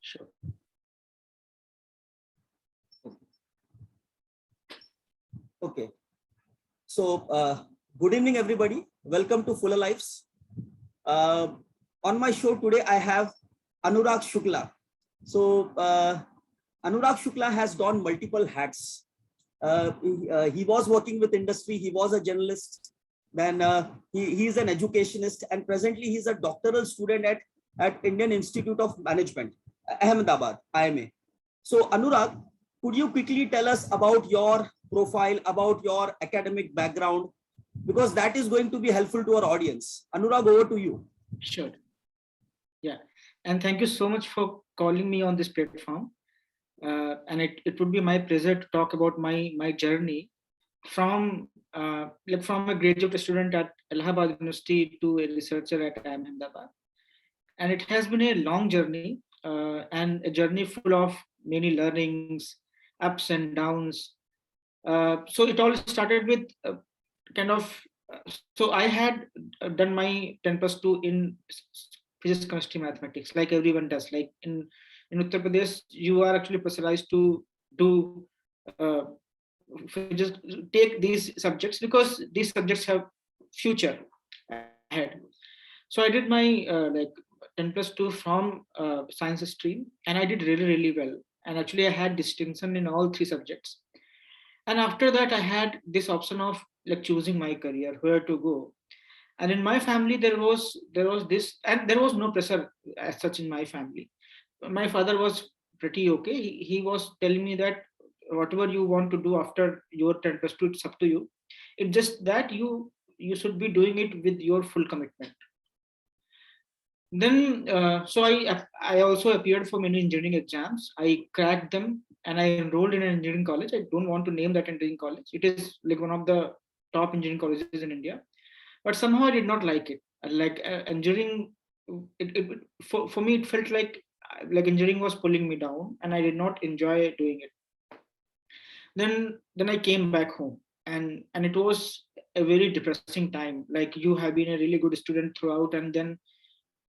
Sure. Okay. So, good evening, everybody. Welcome to Fuller Lives. On my show today, I have Anurag Shukla. So, Anurag Shukla has done multiple hats. He was working with industry. He was a journalist. Then he is an educationist, and presently he's a doctoral student at Indian Institute of Management, Ahmedabad, IIM A. So, Anurag, could you quickly tell us about your profile, about your academic background, because that is going to be helpful to our audience. Anurag, over to you. Sure. Yeah, and thank you so much for calling me on this platform. And it would be my pleasure to talk about my journey from from a graduate student at Allahabad University to a researcher at IIM Ahmedabad. And it has been a long journey and a journey full of many learnings, ups and downs. So it all started with kind of so I had done my 10+2 in physics, chemistry, mathematics, like everyone does. Like in Uttar Pradesh, you are actually pressurized to do uh, just take these subjects because these subjects have future ahead. So I did my 10+2 from science stream, and I did really well. And actually, I had distinction in all three subjects. And after that, I had this option of like choosing my career, where to go. And in my family, there was this, and there was no pressure as such in my family. My father was pretty okay. He was telling me that whatever you want to do after your 10+2, it's up to you. It's just that you should be doing it with your full commitment. Then so I also appeared for many engineering exams. I cracked them and I enrolled in an engineering college. I don't want to name that engineering college. It is like one of the top engineering colleges in India, but somehow I did not like it. Like engineering, for me it felt like engineering was pulling me down, and I did not enjoy doing it. Then I came back home, and it was a very depressing time. Like you have been a really good student throughout, and then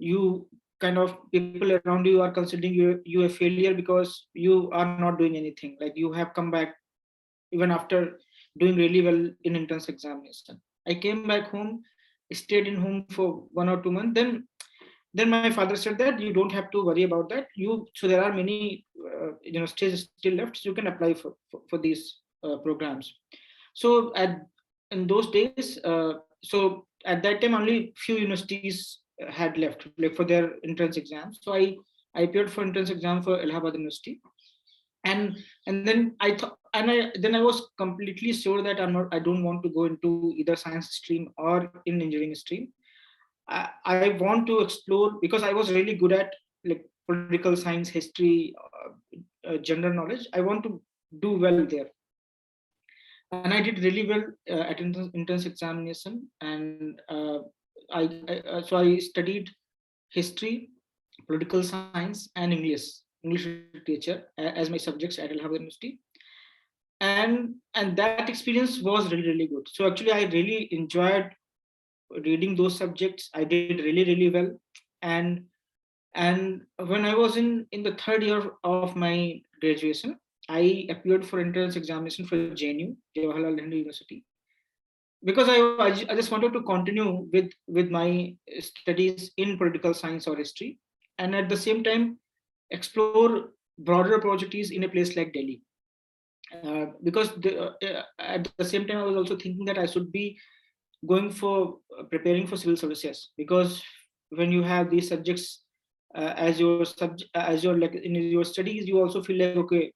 you kind of people around you are considering you a failure because you are not doing anything. Like you have come back even after doing really well in entrance examination. I came back home, stayed in home for 1 or 2 months. Then my father said that you don't have to worry about that. So there are many stages still left, so you can apply for these programs. So in those days, so at that time only few universities had left like for their entrance exams. So I appeared for entrance exam for Allahabad University, and then I thought, and I was completely sure that I don't want to go into either science stream or in engineering stream. I want to explore because I was really good at like political science, history, general knowledge. I want to do well there, and I did really well at entrance examination. And so I studied history, political science, and English literature as my subjects at Allahabad University. And that experience was really good. So actually, I really enjoyed reading those subjects. I did really well. And and when I was in the third year of my graduation, I appeared for entrance examination for JNU, Jawaharlal Nehru University, because I just wanted to continue with my studies in political science or history, and at the same time explore broader opportunities in a place like Delhi. Because at the same time I was also thinking that I should be going for preparing for civil services, because when you have these subjects as your subject, as your like in your studies, you also feel like okay,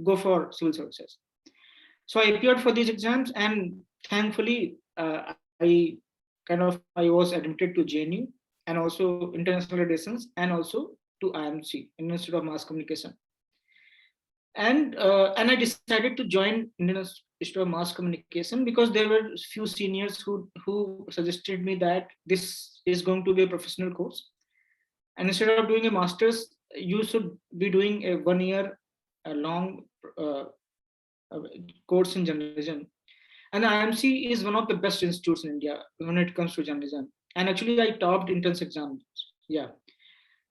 go for civil services. So I appeared for these exams, and thankfully I I was admitted to JNU, and also international relations, and also to IMC, Institute of Mass Communication. And I decided to join Indian Institute of Mass Communication because there were few seniors who suggested me that this is going to be a professional course, and instead of doing a master's, you should be doing a 1 year long uh, uh, course in journalism. And the IMC is one of the best institutes in India when it comes to journalism. And actually, I topped entrance exams. Yeah.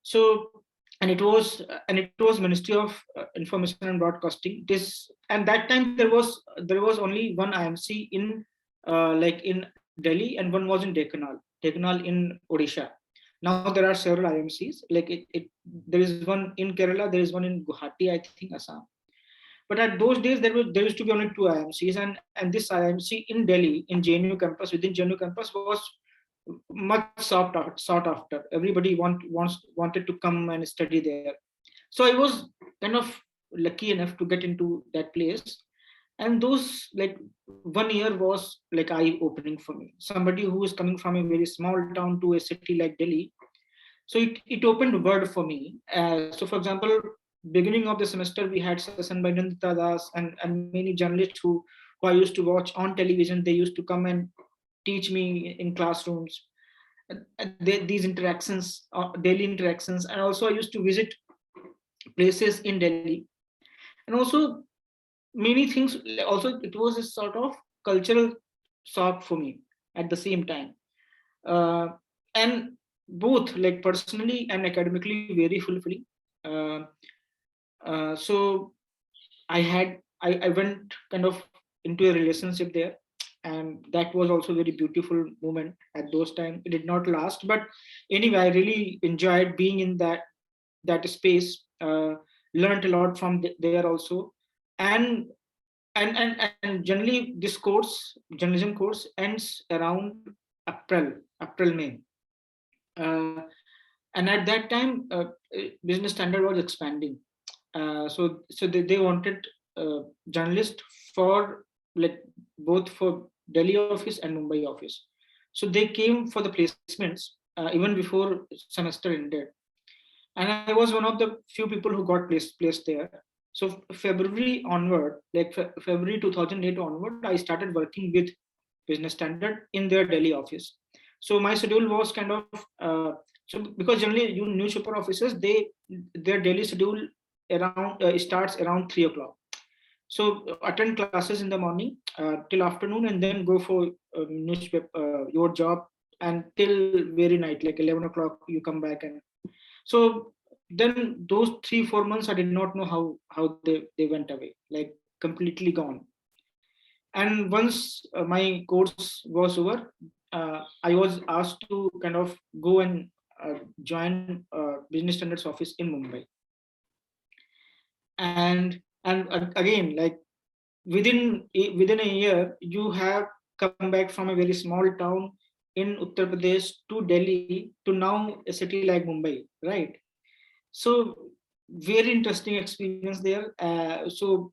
So and it was Ministry of Information and Broadcasting. This, and that time there was only one IMC in like in Delhi, and one was in Dekanal in Odisha. Now there are several IMCs. Like there is one in Kerala, there is one in Guwahati, I think, Assam. But at those days, there used to be only two IMCs, and this IMC in Delhi, in JNU campus, within JNU campus, was much sought after. Everybody wanted to come and study there. So I was kind of lucky enough to get into that place, and those, like, 1 year was like eye opening for me. Somebody who is coming from a very small town to a city like Delhi, so it opened the world for me. So for example, beginning of the semester we had session by Nandita Das and many journalists who I used to watch on television. They used to come and teach me in classrooms. These interactions, daily interactions, and also I used to visit places in Delhi, and also many things. Also, it was a sort of cultural shock for me at the same time, uh, and both, like, personally and academically, very fulfilling. Uh, so I went kind of into a relationship there, and that was also very beautiful moment at those time. It did not last, but anyway, I really enjoyed being in that space. Learned a lot from there also, and and generally this course, journalism course, ends around April May, uh, and at that time, business standard was expanding. So they wanted journalists for, like, both for Delhi office and Mumbai office. So they came for the placements even before semester ended, and I was one of the few people who got placed there. So February onward, like February 2008 onward, I started working with Business Standard in their Delhi office. So my schedule was kind of so, because generally you newspaper offices, their daily schedule around starts around 3 o'clock. So attend classes in the morning till afternoon, and then go for newspaper your job, and till very night, like 11 o'clock, you come back. And so then those 3 4 months, I did not know how they went away, like completely gone. And once my course was over, I was asked to kind of go and join Business Standards office in Mumbai. And again, like, within a year, you have come back from a very small town in Uttar Pradesh to Delhi, to now a city like Mumbai, right? So very interesting experience there. So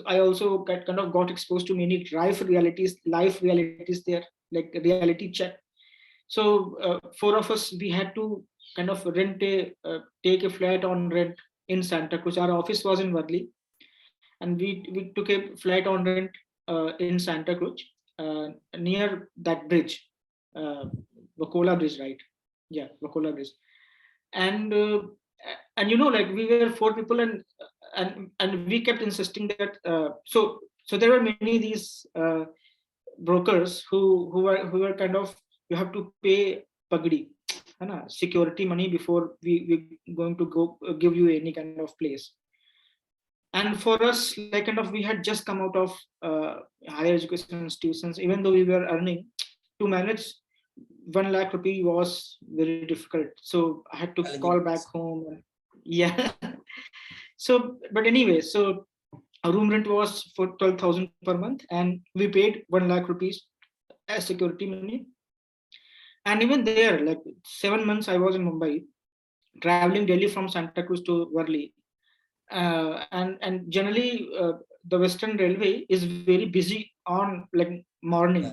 I also kind of got exposed to many life realities there, like reality check. So four of us, we had to kind of take a flat on rent in Santa Cruz. Our office was in Worli, and we took a flat on rent in Santa Cruz, near that bridge, uh, Vakola Bridge, right? Yeah, Vakola Bridge. And like, we were four people, and we kept insisting that so there were many these brokers who were kind of, you have to pay pagdi, है ना, security money before we going to go give you any kind of place. And for us, like, kind of, we had just come out of higher education institutions. Even though we were earning, to manage 1 lakh rupee was very difficult. So I had to call Challenging. back home. And, yeah. So, but anyway, so our room rent was for 12,000 per month, and we paid 1 lakh rupees as security money. And even there, like, 7 months I was in Mumbai, traveling daily from Santa Cruz to Worli. And generally, the Western Railway is very busy on, like, morning. Yeah,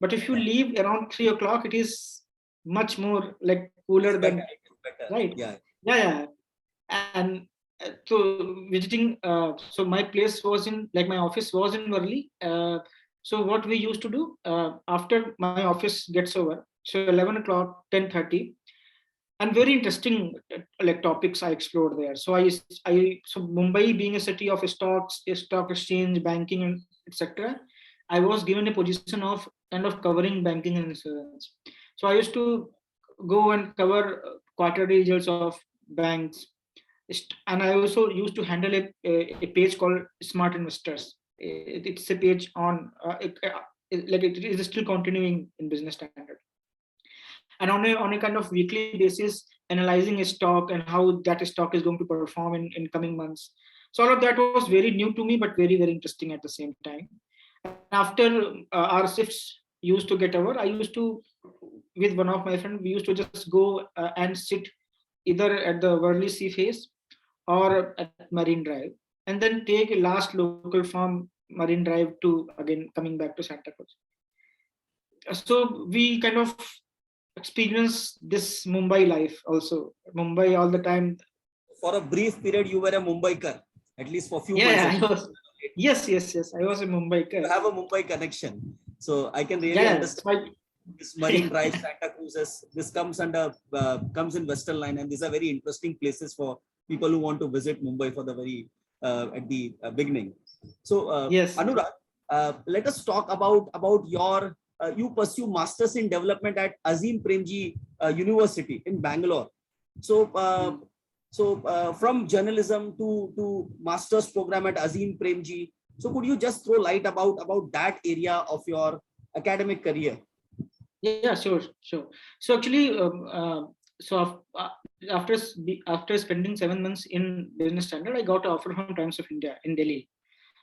But if you yeah. leave around 3 o'clock, it is much more, like, cooler It's better. than, It's better. right? Yeah. Yeah, yeah. And so visiting, so my place was in, like, my office was in Worli. So what we used to do, after my office gets over, so 11 o'clock, 10:30, and very interesting, like, topics I explored there. So Mumbai being a city of stocks, a stock exchange, banking, and etc., I was given a position of kind of covering banking and insurance. So I used to go and cover quarterly results of banks. And I also used to handle a page called Smart Investors. It's a page on like it is still continuing in Business Standard, and on a kind of weekly basis, analyzing a stock and how that stock is going to perform in coming months. So all of that was very new to me, but very interesting at the same time. And after our shifts used to get over, I used to, with one of my friends, we used to just go and sit either at the Worli Sea Face or at Marine Drive, and then take a last local from Marine Drive to again coming back to Santa Cruz. So we kind of experience this Mumbai life also. Mumbai all the time. For a brief period, you were a Mumbaiker, at least for a few months. Yeah, I was. Yes. I was a Mumbai. You have a Mumbai connection, so I can really Yeah, understand. so This Marine Drive, Santa Cruz's, this comes under comes in Western Line, and these are very interesting places for people who want to visit Mumbai for the very at the beginning. So yes, Anurag, let us talk about your you pursue masters in development at Azim Premji University in Bangalore. So from journalism to master's program at Azim Premji. So could you just throw light about that area of your academic career? yeah, sure. So actually, after after spending 7 months in Business Standard, I got an offer from Times of India in Delhi,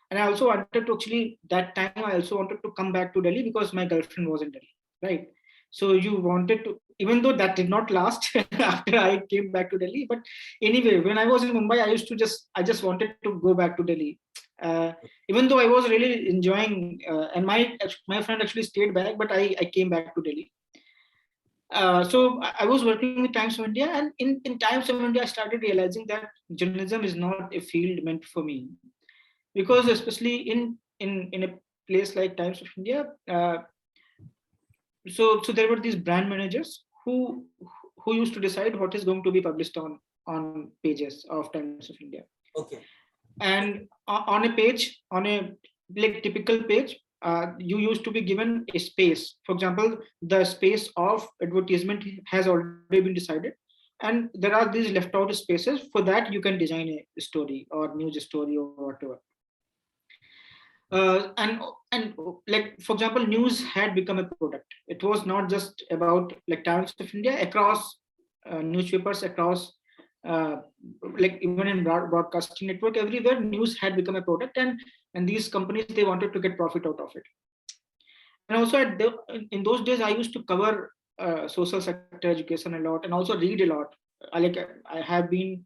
and I also wanted to actually that time I also wanted to come back to Delhi because my girlfriend was in Delhi, right? So you wanted to, even though that did not last after I came back to Delhi, but anyway, when I was in Mumbai, I just wanted to go back to Delhi. Uh, Even though I was really enjoying, and my friend actually stayed back, but I came back to Delhi. So I was working with Times of India, and in Times of India, I started realizing that journalism is not a field meant for me, because especially in a place like Times of India, so there were these brand managers who used to decide what is going to be published on pages of Times of India. Okay. And on a page, on a like typical page, you used to be given a space. For example, the space of advertisement has already been decided, and there are these left out spaces. For that, you can design a story or news story or whatever. And like, for example, news had become a product. It was not just about like Times of India. Across newspapers, across uh, like even in broadcasting network, everywhere news had become a product, and these companies, they wanted to get profit out of it. And also in those days, I used to cover social sector education a lot, and also read a lot. I have been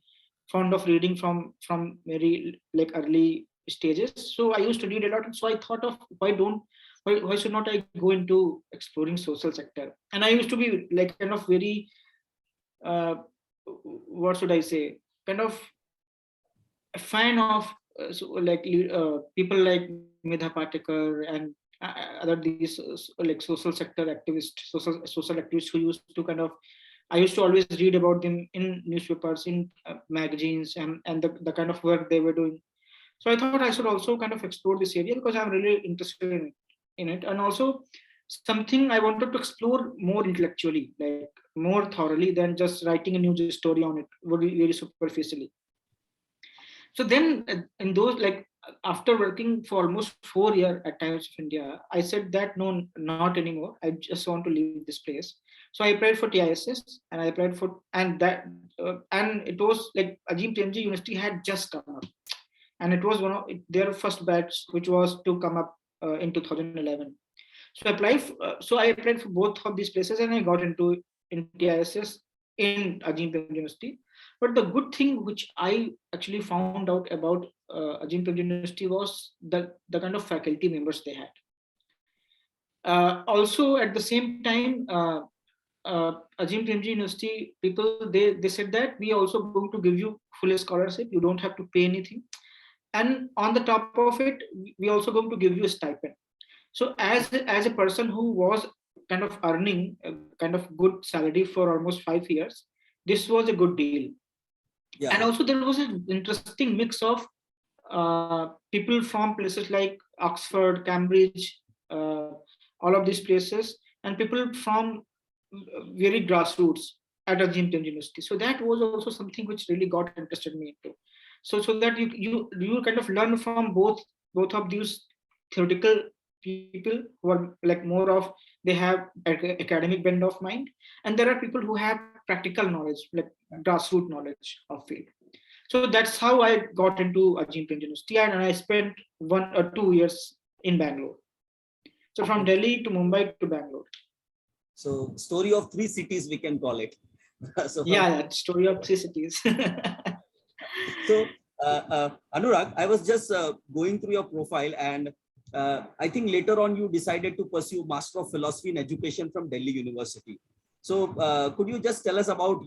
fond of reading from very like early stages. So I used to read a lot, and so I thought of why should not I go into exploring social sector? And I used to be like kind of very uh, what should I say, kind of a fan of people like Medha Patekar and other these like social sector activists, social activists who used to kind of, I used to always read about them in newspapers, in magazines, and the kind of work they were doing. So I thought I should also kind of explore this area because I'm really interested in it, and also something I wanted to explore more intellectually, like more thoroughly than just writing a news story on it, very superficially. So then in those like after working for almost 4 years at Times of India, I said that no, not anymore. I just want to leave this place. So I applied for TISS, and I applied for, and it was like Ajim Premji University had just come up, and it was one of their first batch, which was to come up in 2011. So I applied for both of these places, and I got in TISS in Ajim Premji University. But the good thing which I actually found out about Ajim Premji University was the kind of faculty members they had. Also, at the same time, Ajim Premji University people, they said that we are also going to give you full scholarship. You don't have to pay anything, and on the top of it, we also going to give you a stipend. So as a person who was kind of earning a kind of good salary for almost 5 years, this was a good deal. Yeah. And also there was an interesting mix of people from places like Oxford, Cambridge, uh, all of these places, and people from very grassroots. at Ajim University. So that was also something which really got interested me into. So that you kind of learn from both of these theoretical people who are like more of, they have academic bend of mind, and there are people who have practical knowledge, like grassroots knowledge of field. So that's how I got into Ajim University, and I spent 1 or 2 years in Bangalore. So from Okay. Delhi to Mumbai to Bangalore. So story of three cities, we can call it. So from Yeah, story of three cities. So, Anurag, I was just going through your profile, and I think later on you decided to pursue Master of Philosophy in Education from Delhi University. So, could you just tell us about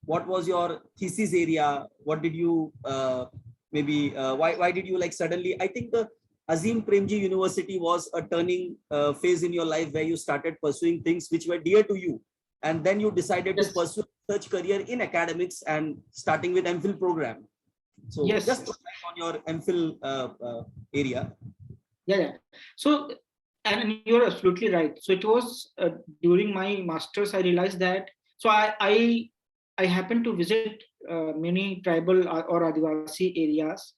what was your thesis area? What did you why did you like suddenly? I think the Azim Premji University was a turning phase in your life where you started pursuing things which were dear to you, and then you decided to Yes, pursue research career in academics and starting with MPhil program. So yes, just yes. on your MPhil area. Yeah. So, and you're absolutely right. So it was during my masters I realized that. So I happened to visit many tribal or Adivasi areas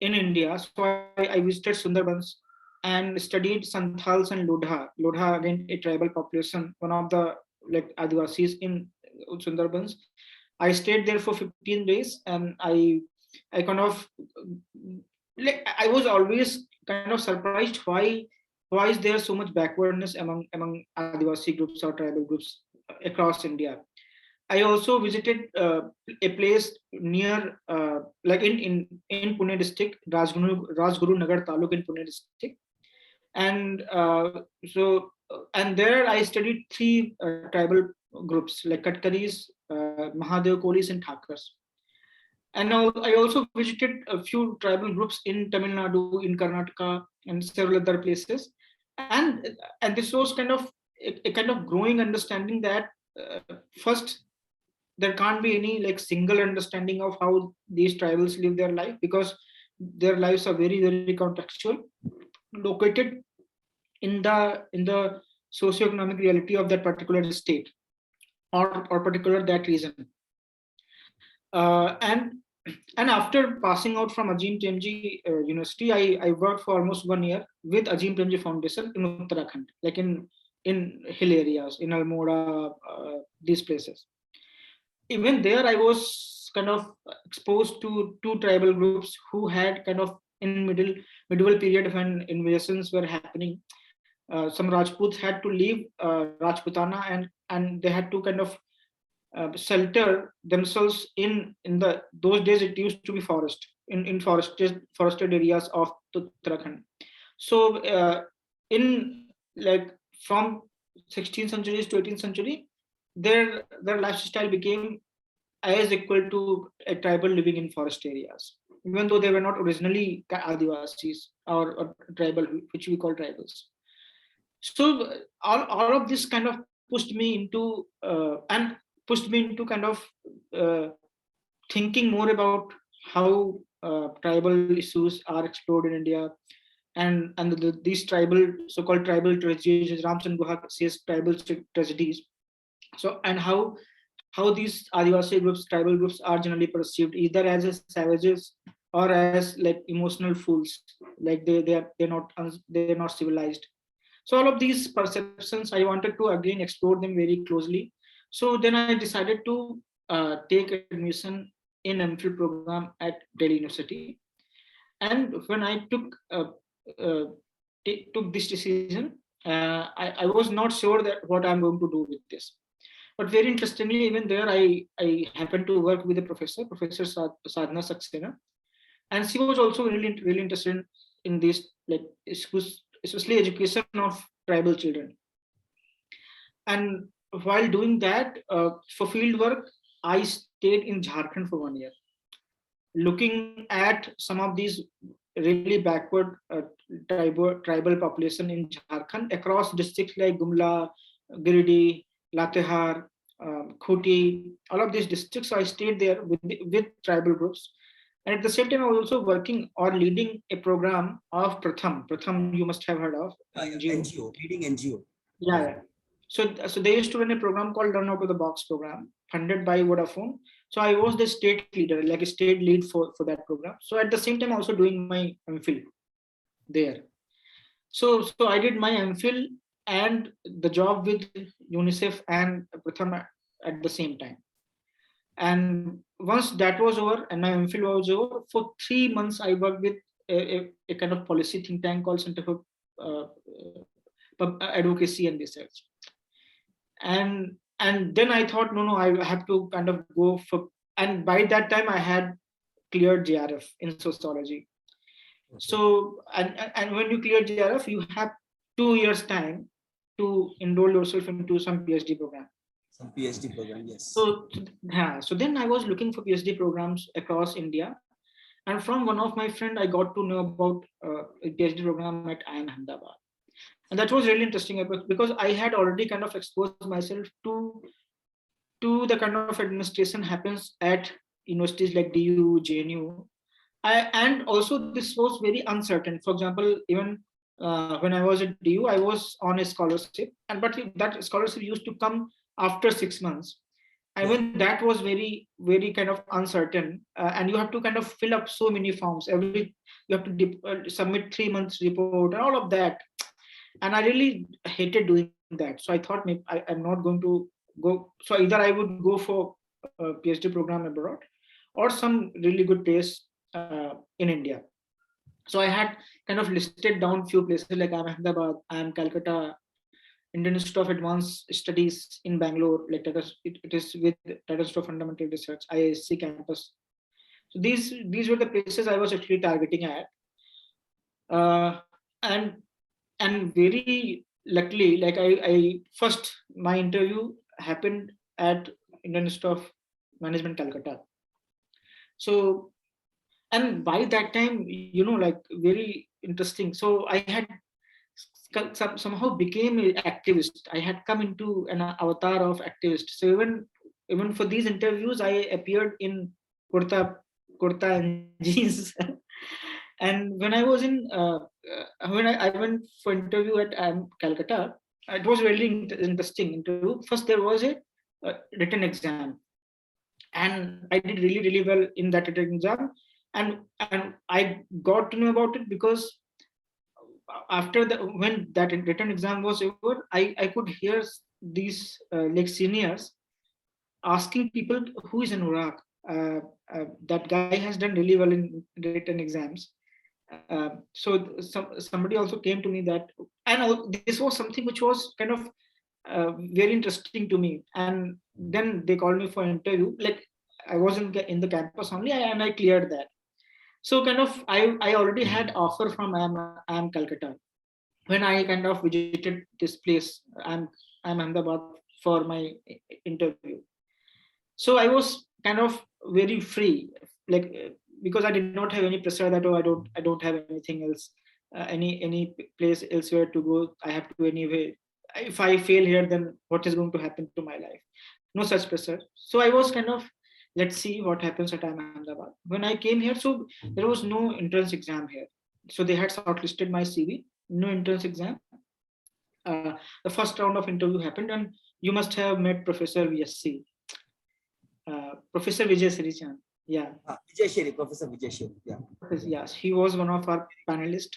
in India. So I visited Sundarbans and studied Santhals and Lodha. Lodha again a tribal population, one of the like Adivasis in Sundarbans. I stayed there for 15 days, and I kind of like I was always kind of surprised why is there so much backwardness among Adivasi groups or tribal groups across India. I also visited a place near like in Pune district, Rajguru Nagar Taluk in Pune district, and and there I studied three tribal groups like Katkaris, Mahadev Kolis, and Thakars. And now I also visited a few tribal groups in Tamil Nadu, in Karnataka, and several other places. And this was kind of a kind of growing understanding that first there can't be any like single understanding of how these tribals live their life, because their lives are very contextual, located in the socioeconomic reality of that particular state or particular that region. And after passing out from Ajim Premji University, I worked for almost 1 year with Ajim Premji Foundation in Uttarakhand, like in hill areas, in Almora, these places. Even there, I was kind of exposed to two tribal groups who had kind of in medieval period when invasions were happening. Some Rajputs had to leave Rajputana, and they had to kind of shelter themselves in the those days it used to be forest in forested areas of Uttarakhand. So in like from 16th centuries to 18th century, their lifestyle became as equal to a tribal living in forest areas, even though they were not originally Adivasis or tribal, which we call tribals. So all of this kind of pushed me into kind of uh, thinking more about how tribal issues are explored in India, and these tribal so-called tribal tragedies, Ramchand Guha says tribal tragedies. So and how these Adivasi groups, tribal groups, are generally perceived either as a savages or as like emotional fools, like they're not civilized. So all of these perceptions I wanted to again explore them very closely. So then I decided to take admission in MPhil program at Delhi University. And when I uh, took this decision, I was not sure that what I'm going to do with this. But very interestingly, even there, I happened to work with a professor, Professor Sadhna Saxena, and she was also really interested in this, like especially education of tribal children. And while doing that, for field work, I stayed in Jharkhand for 1 year, looking at some of these really backward tribal population in Jharkhand across districts like Gumla, Giridih, Latehar, Khoti, all of these districts. So I stayed there with tribal groups. And at the same time, I was also working or leading a program of Pratham. Pratham, you must have heard of, an Yeah, NGO. NGO, leading NGO. Yeah, Yeah. yeah. So they used to run a program called Learn Out of the Box program, funded by Vodafone. So I was the state leader, like a state lead for that program. So at the same time, also doing my MPhil there. So I did my MPhil and the job with UNICEF and Pratham at the same time. And once that was over and my MPhil was over, for 3 months I worked with a kind of policy think tank called Center for Advocacy and Research. And then I thought, no, I have to kind of go for. And by that time, I had cleared JRF in sociology. So and when you clear JRF, you have 2 years time to enroll yourself into some PhD program. Some PhD program, yes. So then I was looking for PhD programs across India, and from one of my friend, I got to know about a PhD program at IIM Ahmedabad, and that was really interesting because I had already kind of exposed myself to the kind of administration happens at universities like DU, JNU, and also this was very uncertain. For example, even when I was at DU, I was on a scholarship, and but that scholarship used to come after 6 months. And when that was very kind of uncertain, and you have to kind of fill up so many forms. You have to submit 3 months report and all of that. And I really hated doing that. So I thought, maybe I'm not going to go. So either I would go for a PhD program abroad, or some really good place in India. So I had kind of listed down few places like I'm Ahmedabad, I'm Calcutta, Indian Institute of Advanced Studies in Bangalore, like it is with Tata Institute of Fundamental Research, IISc campus. So these were the places I was actually targeting at, uh, and and very luckily, like I first my interview happened at Indian Institute of Management Calcutta. So, and by that time, like very interesting. So I had somehow became an activist. I had come into an avatar of activist. So even for these interviews, I appeared in kurta kurta and jeans. And when I was in when I went for interview at Calcutta, it was really interesting interview. First, there was a written exam, and I did really well in that written exam, and I got to know about it because after the when that written exam was over, I could hear these like seniors asking people who is Anurag. That guy has done really well in written exams. Somebody also came to me that, and this was something which was kind of very interesting to me. And then they called me for an interview. Like I was in the campus only, and I cleared that. So kind of I already had offer from IIM Calcutta when I kind of visited this place. I'm Ahmedabad for my interview. So I was kind of very free, like because I did not have any pressure that, oh, I don't have anything else, any place elsewhere to go. I have to anyway. If I fail here, then what is going to happen to my life? No such pressure. So I was kind of, let's see what happens at Ahmedabad. When I came here, so there was no entrance exam here. So they had shortlisted my CV, no entrance exam. The first round of interview happened, and you must have met Professor VSC, Professor Vijay Sirichan. Yeah. Vijay Sheri, Professor Vijay Sheri. Yeah. Yes, he was one of our panelists.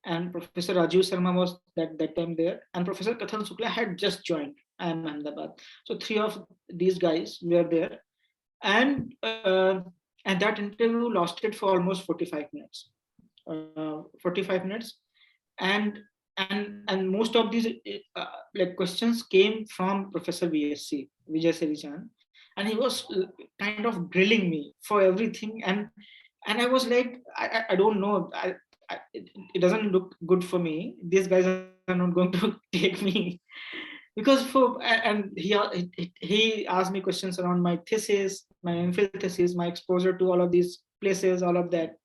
And Professor Rajiv Sharma was that time there. And Professor Kathan Shukla had just joined IIM Ahmedabad. So three of these guys were there. And that interview lasted for almost 45 minutes. 45 minutes. And most of these like questions came from Professor VSC, Vijay Sirichan, and he was kind of grilling me for everything. And I was like, I don't know, it doesn't look good for me. These guys are not going to take me because he asked me questions around my thesis, my MPhil thesis, my exposure to all of these places, all of that.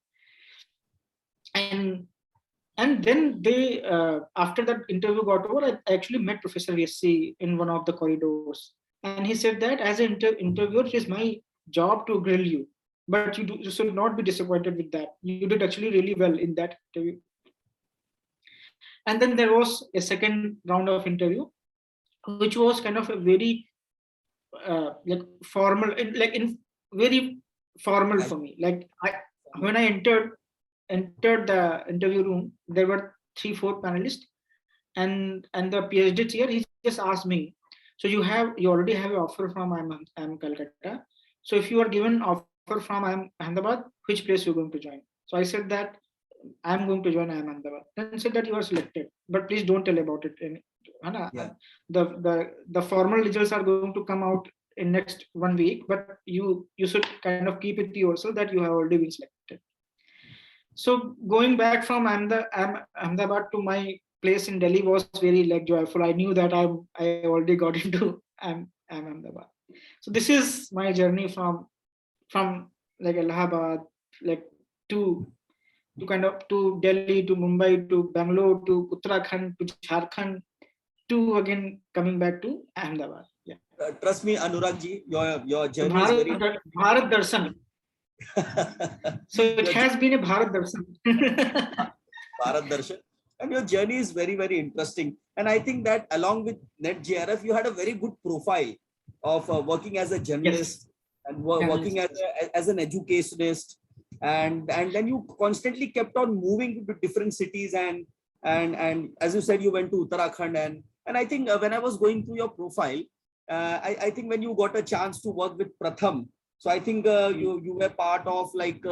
And then they after that interview got over, I actually met Professor VSC in one of the corridors, and he said that as an interviewer, it is my job to grill you, but you should not be disappointed with that. You did actually really well in that interview. And then there was a second round of interview, which was kind of a very like formal, in very formal Right. for me. Like when I entered the interview room, there were 3 4 panelists, and the PhD chair, he just asked me, so you already have an offer from IIM Calcutta. So if you are given offer from IIM Ahmedabad, which place you are going to join? So I said that I'm going to join IIM Ahmedabad. Then said that you are selected, but please don't tell about it. है ना? Yeah. The formal results are going to come out in next 1 week, but you should kind of keep it to yourself that you have already been selected. So going back from Ahmedabad to my place in Delhi was very like joyful. I knew that I already got into Ahmedabad. So this is my journey from like Allahabad, like to kind of to Delhi, to Mumbai, to Bangalore, to Uttarakhand, to Jharkhand, to again coming back to Ahmedabad. Yeah. Trust me, Anurag ji, your So journey is very Bharat Darshan. So it your has been a Bharat Darshan. Bharat Darshan. And your journey is very, very interesting. And I think that along with NetJRF, you had a very good profile of working as a Yes. journalist and working Journalist. as an educationist. And then you constantly kept on moving to different cities. And as you said, you went to Uttarakhand. And I think when I was going through your profile, I think when you got a chance to work with Pratham, so I think you were part of like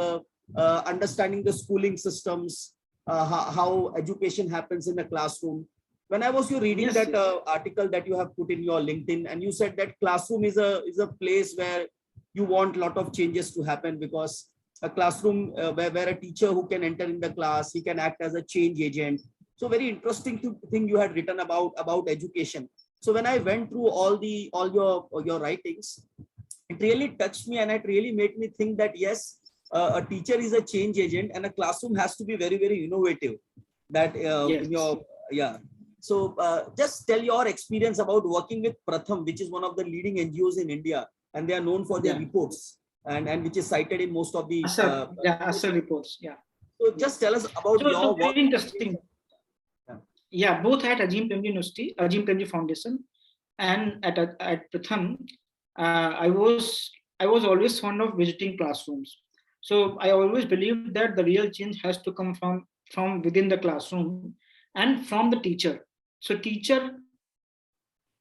understanding the schooling systems, how education happens in a classroom. When I was you reading Yes, that yes. article that you have put in your LinkedIn, and you said that classroom is a place where you want a lot of changes to happen, because a classroom where a teacher who can enter in the class, he can act as a change agent. So very interesting thing you had written about education. So when I went through all your writings, it really touched me, and it really made me think that yes, a teacher is a change agent, and a classroom has to be very, very innovative. That in Yes. your yeah. So just tell your experience about working with Pratham, which is one of the leading NGOs in India, and they are known for their Yeah. reports, and which is cited in most of the Asar reports. Yeah. so Yeah. just tell us about So your work very interesting. experience. Yeah. Yeah, both at Ajim Premji University, Ajim Premji Foundation, and at Pratham, I was always fond of visiting classrooms. So I always believed that the real change has to come from within the classroom and from the teacher. So teacher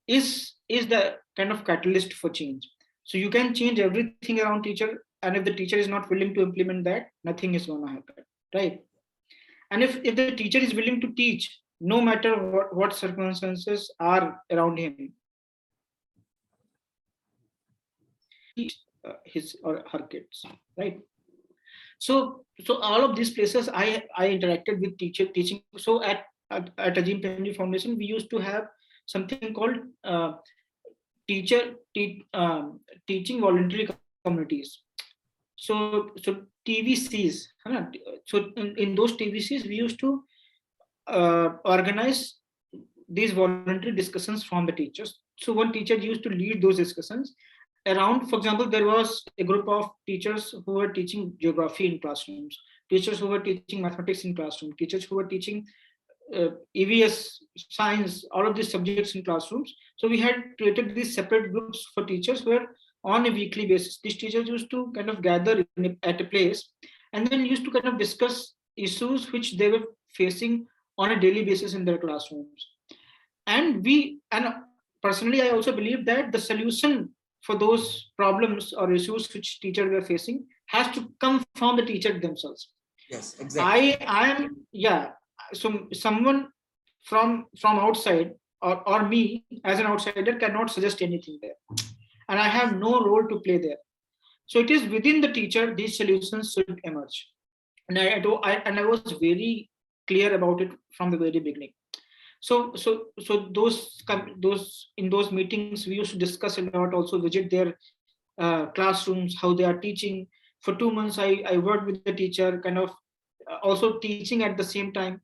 is the kind of catalyst for change. So you can change everything around teacher, and if the teacher is not willing to implement that, nothing is going to happen, right? And if the teacher is willing to teach, no matter what circumstances are around him, his or her kids, right? So all of these places I interacted with teaching. So at Ajim Premji Foundation, we used to have something called teacher te- teaching voluntary communities. So TVCs, है ना? So in those TVCs we used to organize these voluntary discussions from the teachers. So one teacher used to lead those discussions around. For example, there was a group of teachers who were teaching geography in classrooms, teachers who were teaching mathematics in classroom, teachers who were teaching EVS, science, all of these subjects in classrooms. So we had created these separate groups for teachers where on a weekly basis, these teachers used to kind of gather at a place and then used to kind of discuss issues which they were facing on a daily basis in their classrooms. And personally, I also believe that the solution for those problems or issues which teachers were facing has to come from the teacher themselves. Yes, exactly. I am, yeah. So someone from outside, or me as an outsider, cannot suggest anything there, and I have no role to play there. So it is within the teacher these solutions should emerge, and I was very clear about it from the very beginning. So those in those meetings we used to discuss a lot, also visit their classrooms, how they are teaching. For 2 months I worked with the teacher, kind of also teaching at the same time.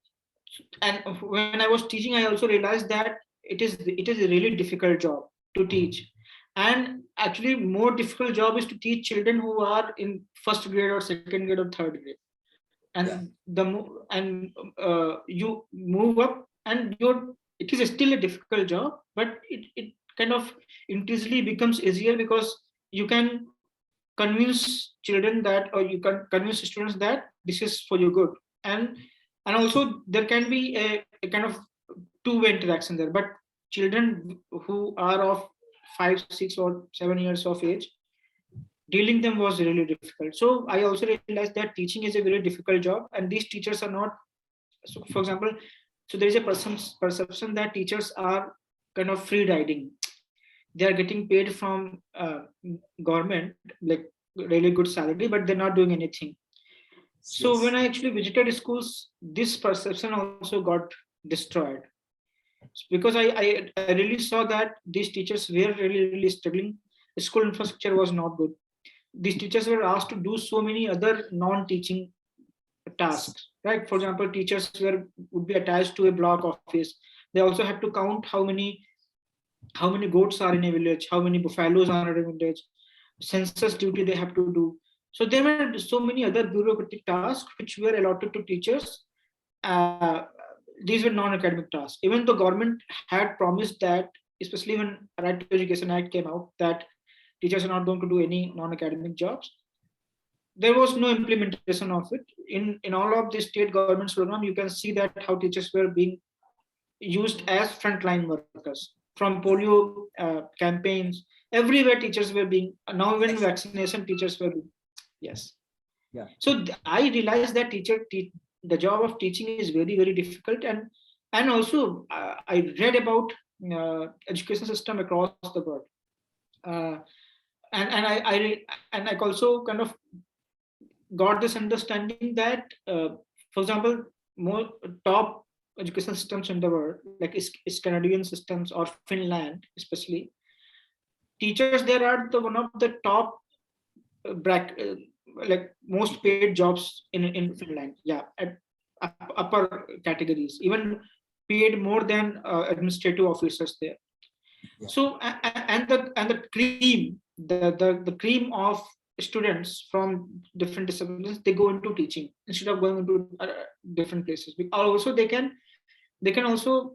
And when I was teaching, I also realized that it is a really difficult job to teach. And actually more difficult job is to teach children who are in first grade or second grade or third grade. Yeah. And you move up and your it is still a difficult job, but it kind of increasingly becomes easier because you can convince children that, or you can convince students that this is for your good. And also there can be a kind of two-way interaction there. But children who are of 5, 6, or 7 years of age, dealing them was really difficult. So I also realized that teaching is a very difficult job, and these teachers are not, so for example, so there is a perception that teachers are kind of free riding. They are getting paid from government, like really good salary, but they're not doing anything. So when Yes. I actually visited schools, this perception also got destroyed, because I really saw that these teachers were really struggling. The school infrastructure was not good. These teachers were asked to do so many other non-teaching tasks, right? For example, teachers would be attached to a block office. They also have to count how many goats are in a village, how many buffaloes are in a village, census duty they have to do. So there were so many other bureaucratic tasks which were allotted to teachers. uh, these were non-academic tasks. Even the government had promised that, especially when Right to Education Act came out, that teachers are not going to do any non-academic jobs. There was no implementation of it. In all of the state government's program, you can see that how teachers were being used as frontline workers. From polio campaigns, everywhere teachers were being, now even vaccination teachers were being, yes. Yeah. So I realized that the job of teaching is very difficult. And also I read about education system across the world. uh, and I also kind of got this understanding that, for example, more top education systems in the world, like Canadian systems or Finland especially, teachers there are the one of the top like most paid jobs in Finland. Yeah, at upper categories, even paid more than administrative officers there. Yeah. So and the cream, the cream of students from different disciplines, they go into teaching instead of going into different places. Also they can also,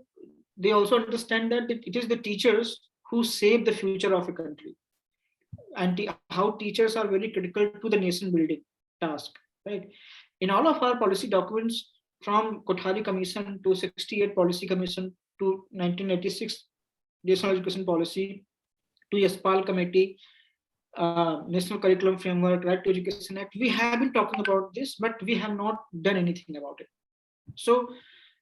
they also understand that it is the teachers who save the future of a country. And how teachers are very critical to the nation building task, right? In all of our policy documents, from Kothari Commission to 68 Policy Commission to 1986 National Education Policy to YESPAL Committee, National Curriculum Framework, Right to Education Act, we have been talking about this, but we have not done anything about it. So,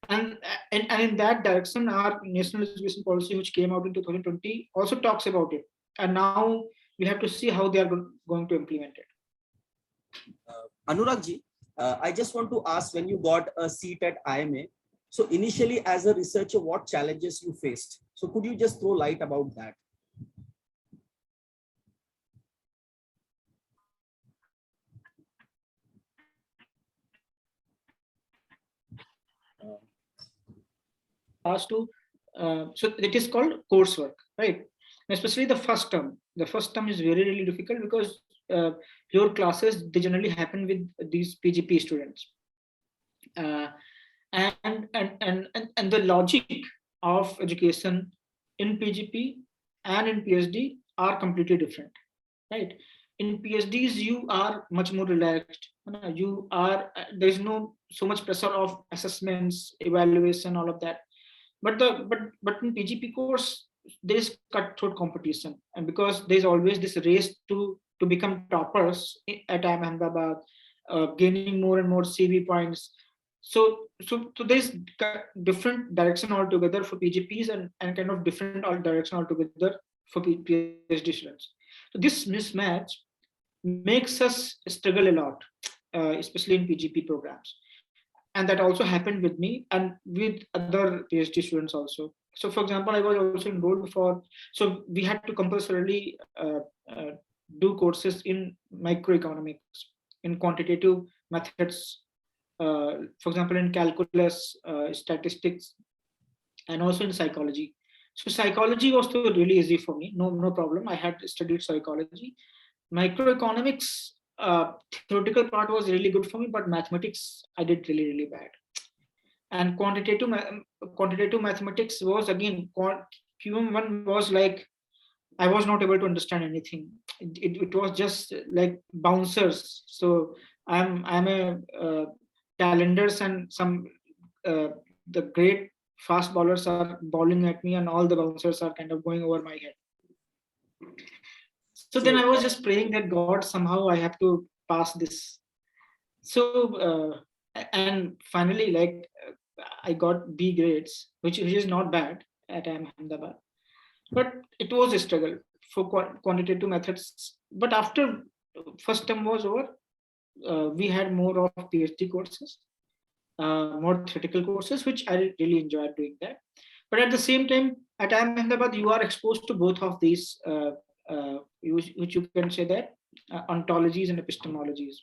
and in that direction, our National Education Policy, which came out in 2020, also talks about it. And now we have to see how they are going to implement it. Anurag ji, I just want to ask, when you got a seat at IIMA, so initially as a researcher, what challenges you faced? So could you just throw light about that? Asked to, so it is called coursework, right? And especially the first term. The first term is really difficult because your classes, they generally happen with these PGP students. Uh, and the logic of education in PGP and in PhD are completely different, right? In PhDs you are much more relaxed. You are, there is no so much pressure of assessments, evaluation, all of that. But in PGP course there is cutthroat competition, and because there's always this race to become toppers at Ahmedabad, gaining more and more CV points. So there's different direction altogether for PGPs, and kind of different direction altogether for PhD students. So this mismatch makes us struggle a lot, especially in PGP programs. And that also happened with me and with other PhD students also. So for example, I was also enrolled for, so we had to compulsorily do courses in microeconomics, in quantitative methods, for example, in calculus, statistics, and also in psychology. So psychology was still really easy for me, no problem. I had studied psychology. Microeconomics, theoretical part was really good for me, but mathematics I did really bad. And quantitative mathematics was again QM1 was like I was not able to understand anything. It was just like bouncers. So I'm a calendars and some the great fast bowlers are bowling at me, and all the bouncers are kind of going over my head. So then I So, was just praying that God, somehow I have to pass this. So and finally, like I got B grades, which is not bad at IIM Ahmedabad, but it was a struggle for quantitative methods. But after first term was over, we had more of PhD courses, more theoretical courses, which I really enjoyed doing that. But at the same time, at IIM Ahmedabad, you are exposed to both of these, which you can say that ontologies and epistemologies.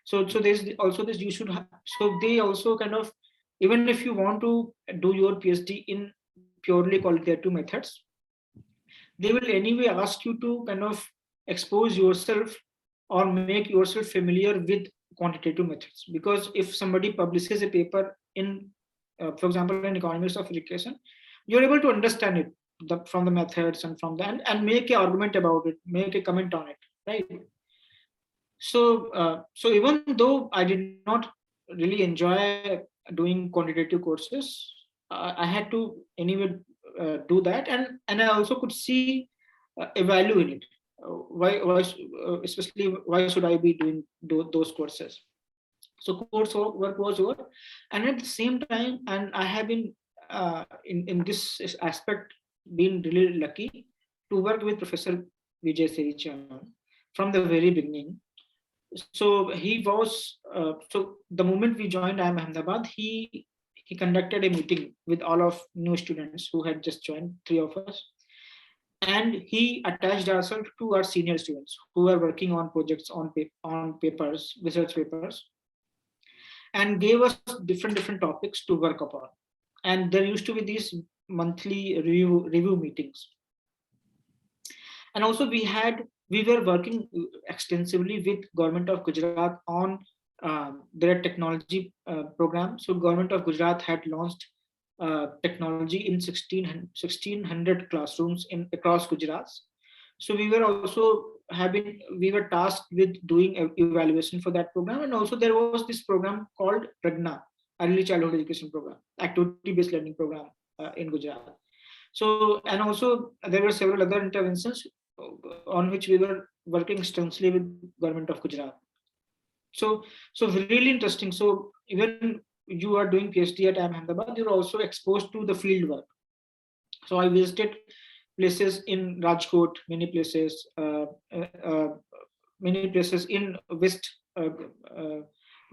So there's also this you should have, so they also kind of, even if you want to do your PhD in purely qualitative methods, they will anyway ask you to kind of expose yourself or make yourself familiar with quantitative methods, because if somebody publishes a paper in for example in economics of education, you're able to understand it, from the methods and from the and make an argument about it, make a comment on it, right? So even though I did not really enjoy doing quantitative courses, I had to anyway do that, and I also could see a value in it. Especially why should I be doing those courses? So course work was over, and at the same time, and I have been in this aspect been really lucky to work with Professor Vijay Sericharan from the very beginning. So he was so the moment we joined IIM Ahmedabad, he conducted a meeting with all of new students who had just joined, three of us, and he attached ourselves to our senior students who were working on projects on papers, research papers, and gave us different topics to work upon. And there used to be these monthly review meetings. And also we were working extensively with government of Gujarat on their technology program. So government of Gujarat had launched technology in 1600 classrooms in across Gujarat. So we were also we were tasked with doing evaluation for that program. And also there was this program called Pragna, early childhood education program, activity based learning program in Gujarat. So, and also there were several other interventions on which we were working extensively with government of Gujarat. So really interesting. So even you are doing PhD at IIM Ahmedabad, you're also exposed to the field work. So I visited places in Rajkot, many places in West,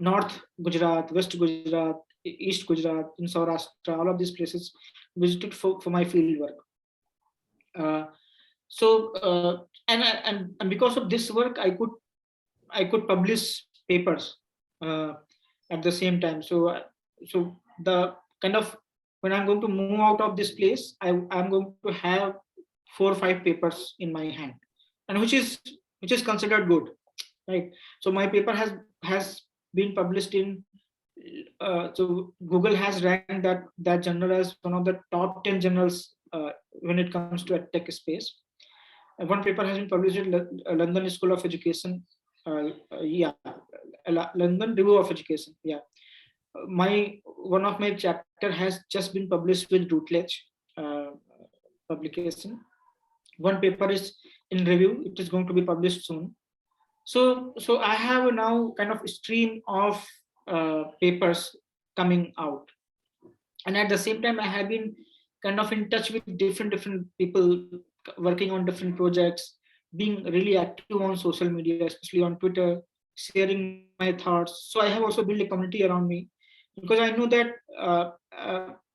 North Gujarat, West Gujarat, East Gujarat, in Saurashtra, all of these places visited for my field work. Uh, and because of this work, I could publish papers uh, at the same time. So the kind of, when I'm going to move out of this place, I'm going to have 4 or 5 papers in my hand, and which is considered good, right? So my paper has been published in so Google has ranked that journal as one of the top 10 journals when it comes to a tech space. One paper has been published at London School of Education. Yeah, London Review of Education. Yeah, my one of my chapter has just been published with Routledge publication. One paper is in review; it is going to be published soon. So I have now kind of a stream of papers coming out, and at the same time I have been kind of in touch with different people working on different projects, being really active on social media, especially on Twitter, sharing my thoughts. So I have also built a community around me, because I know that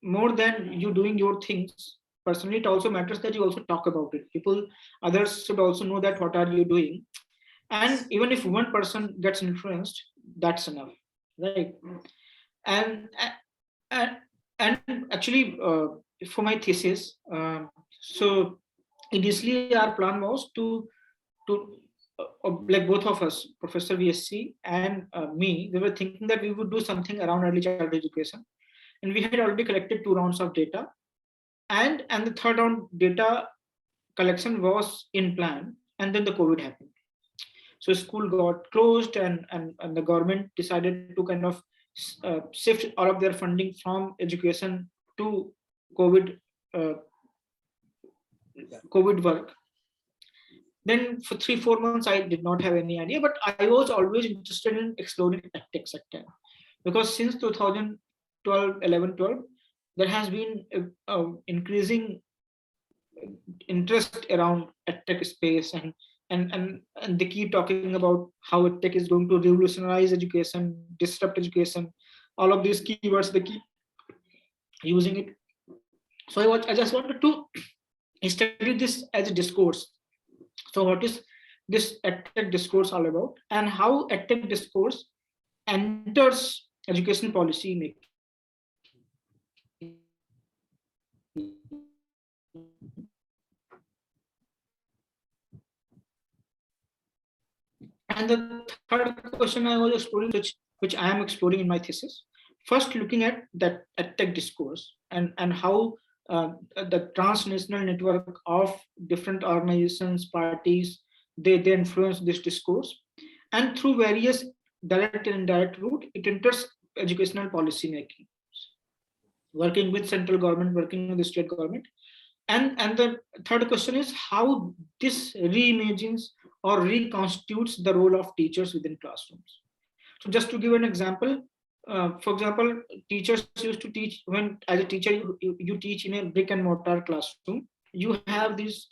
more than you doing your things personally, it also matters that you also talk about it. People, others should also know that what are you doing, and even if one person gets influenced, that's enough, right? And and, and actually for my thesis, so initially our plan was to like both of us, Professor VSC and me, we were thinking that we would do something around early childhood education, and we had already collected 2 rounds of data, and the third round data collection was in plan, and then the COVID happened. So school got closed, and the government decided to kind of shift all of their funding from education to COVID uh, COVID work. Then for 3 4 months I did not have any idea, but I was always interested in exploring tech sector, because since 2012 11 12 there has been a increasing interest around tech space, and they keep talking about how tech is going to revolutionize education, disrupt education, all of these keywords they keep using it. So I just wanted to study this as a discourse. So what is this edtech discourse all about, and how edtech discourse enters education policy making? And the third question I was exploring, which I am exploring in my thesis, first looking at that edtech discourse, and how the transnational network of different organizations, parties, they influence this discourse, and through various direct and indirect route, it enters educational policy making, working with central government, working with the state government. And the third question is how this reimagines or reconstitutes the role of teachers within classrooms. So just to give an example, for example, teachers used to teach, when as a teacher you teach in a brick and mortar classroom, you have these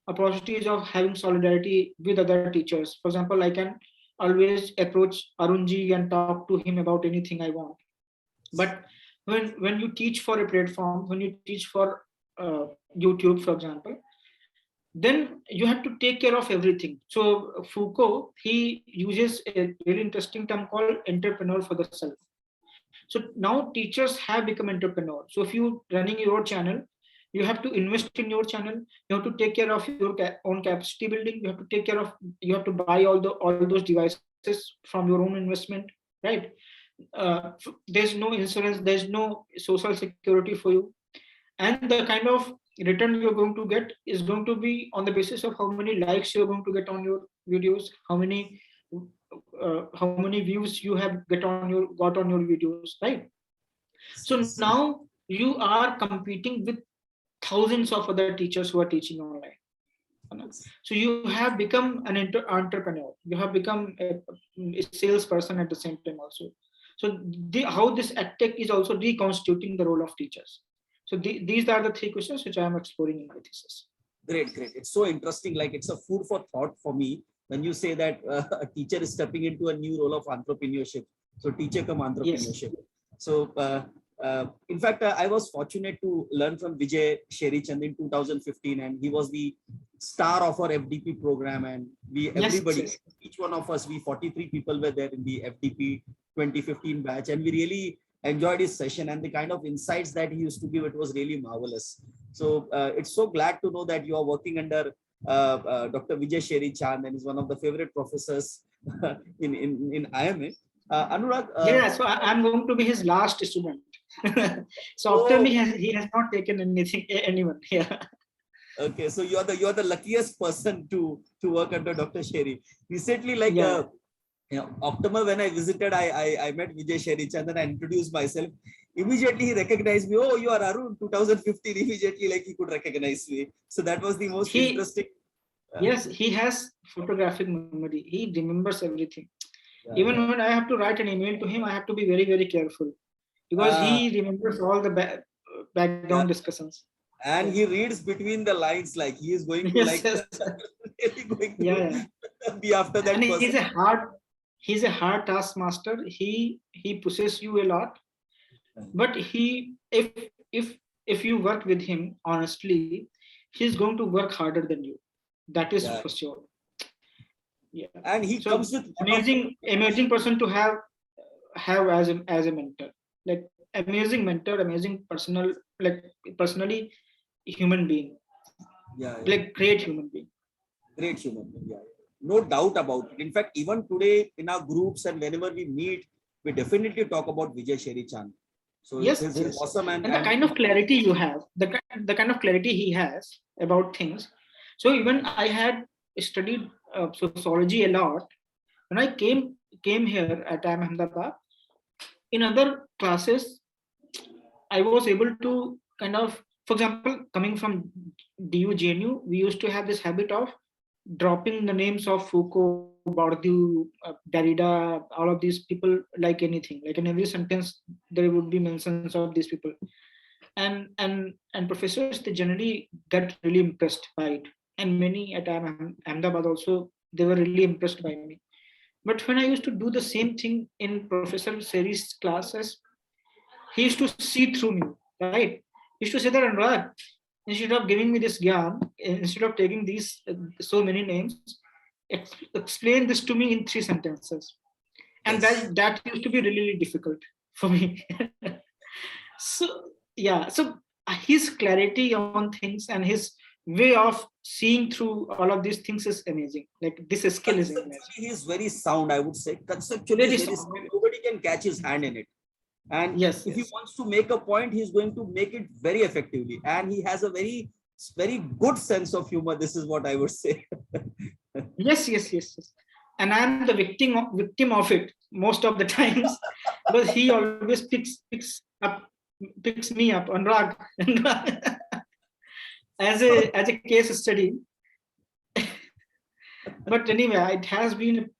opportunities of having solidarity with other teachers. For example, I can always approach Arunji and talk to him about anything I want. But when you teach for a platform, when you teach for YouTube, for example, then you have to take care of everything. So Foucault, he uses a really interesting term called entrepreneur for the self. So now teachers have become entrepreneurs. So if you running your channel, you have to invest in your channel. You have to take care of your own capacity building. You have to take care of. You have to buy all those devices from your own investment, right? There's no insurance. There's no social security for you, and the kind of return you're going to get is going to be on the basis of how many likes you're going to get on your videos, how many views you have got on your videos, right? So now you are competing with thousands of other teachers who are teaching online. So you have become an entrepreneur, you have become a salesperson at the same time also. So how this tech is also reconstituting the role of teachers. So these are the 3 questions which I am exploring in my thesis. Great, great. It's so interesting. Like, it's a food for thought for me when you say that a teacher is stepping into a new role of entrepreneurship. So teacher come entrepreneurship. Yes. So in fact, I was fortunate to learn from Vijay Sherichandra in 2015, and he was the star of our FDP program. And everybody, yes. Each one of us, we 43 people were there in the FDP 2015 batch, and we really enjoyed his session, and the kind of insights that he used to give, it was really marvelous. So it's so glad to know that you are working under Dr. Vijay Sherichandra, and is one of the favorite professors in IIM A. Anurag. Yeah, so I'm going to be his last student. So after me, he has not taken anyone. Yeah. Okay, so you are the luckiest person to work under Dr. Sherry. Recently, like. Yeah. October, when I visited, I met Vijay Sherichandra and I introduced myself. Immediately he recognized me. Oh, you are Arun, 2015. Immediately, like, he could recognize me. So that was the most interesting. Yes, he has photographic memory. He remembers everything. Yeah, even when I have to write an email to him, I have to be very, very careful, because he remembers all the background discussions. And he reads between the lines, like he is going to really going to be after that. And he's a hard taskmaster. He pushes you a lot, but if you work with him honestly, he's going to work harder than you. That is for sure. Yeah, and he comes with amazing person to have as a mentor. Like, amazing mentor, amazing personally human being. Yeah. Like, great human being. Great human being. Yeah. No doubt about it. In fact, even today in our groups and whenever we meet, we definitely talk about Vijay Sherichandra. So Yes, this is yes. awesome. And the kind of clarity you have, the kind of clarity he has about things. So even I had studied sociology a lot. When I came here at IIM Ahmedabad, in other classes, I was able to kind of, for example, coming from DU GNU, we used to have this habit of dropping the names of Foucault, Bourdieu, Derrida, all of these people like anything. Like in every sentence, there would be mentions of these people, and professors they generally get really impressed by it, and many at Ahmedabad also they were really impressed by me. But when I used to do the same thing in Professor Seri's classes, he used to see through me, right? He used to say that, Anurag, instead of giving me this gyan, instead of taking these so many names, explain this to me in 3 sentences. And yes. that used to be really, really difficult for me. So yeah, so his clarity on things and his way of seeing through all of these things is amazing. Like this skill is amazing. Conceptually, he is very sound, I would say. Conceptually, Very is very sound. sound. Nobody can catch his hand in it. And Yes, if he yes. wants to make a point, he's going to make it very effectively. And he has a very good sense of humor. This is what I would say. Yes, yes, yes, yes. And I'm the victim of it most of the times because he always picks me up on rag as a case study. But anyway, it has been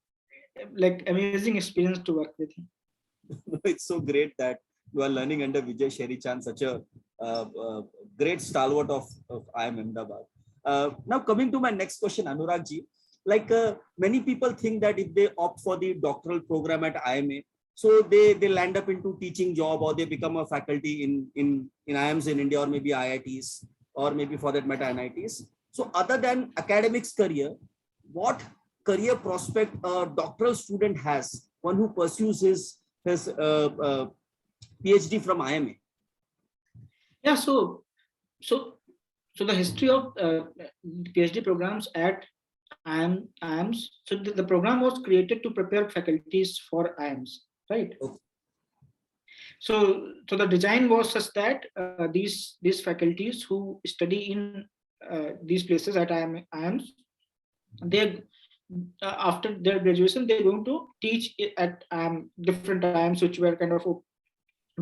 like amazing experience to work with him. It's so great that you are learning under Vijay Sherichan, such a uh, uh, great stalwart of IIM Ahmedabad. Now, coming to my next question, Anurag ji, like many people think that if they opt for the doctoral program at IIMA, so they land up into teaching job or they become a faculty in IIMs in India or maybe IITs or maybe for that matter NITs. So other than academics career, what career prospect a doctoral student has, one who pursues his PhD from IIMA? Yeah, so so the history of PhD programs at IIMs. So the program was created to prepare faculties for IIMs, right? Okay. So the design was such that these faculties who study in these places at IIMs, they after their graduation they're going to teach at different IIMs which were kind of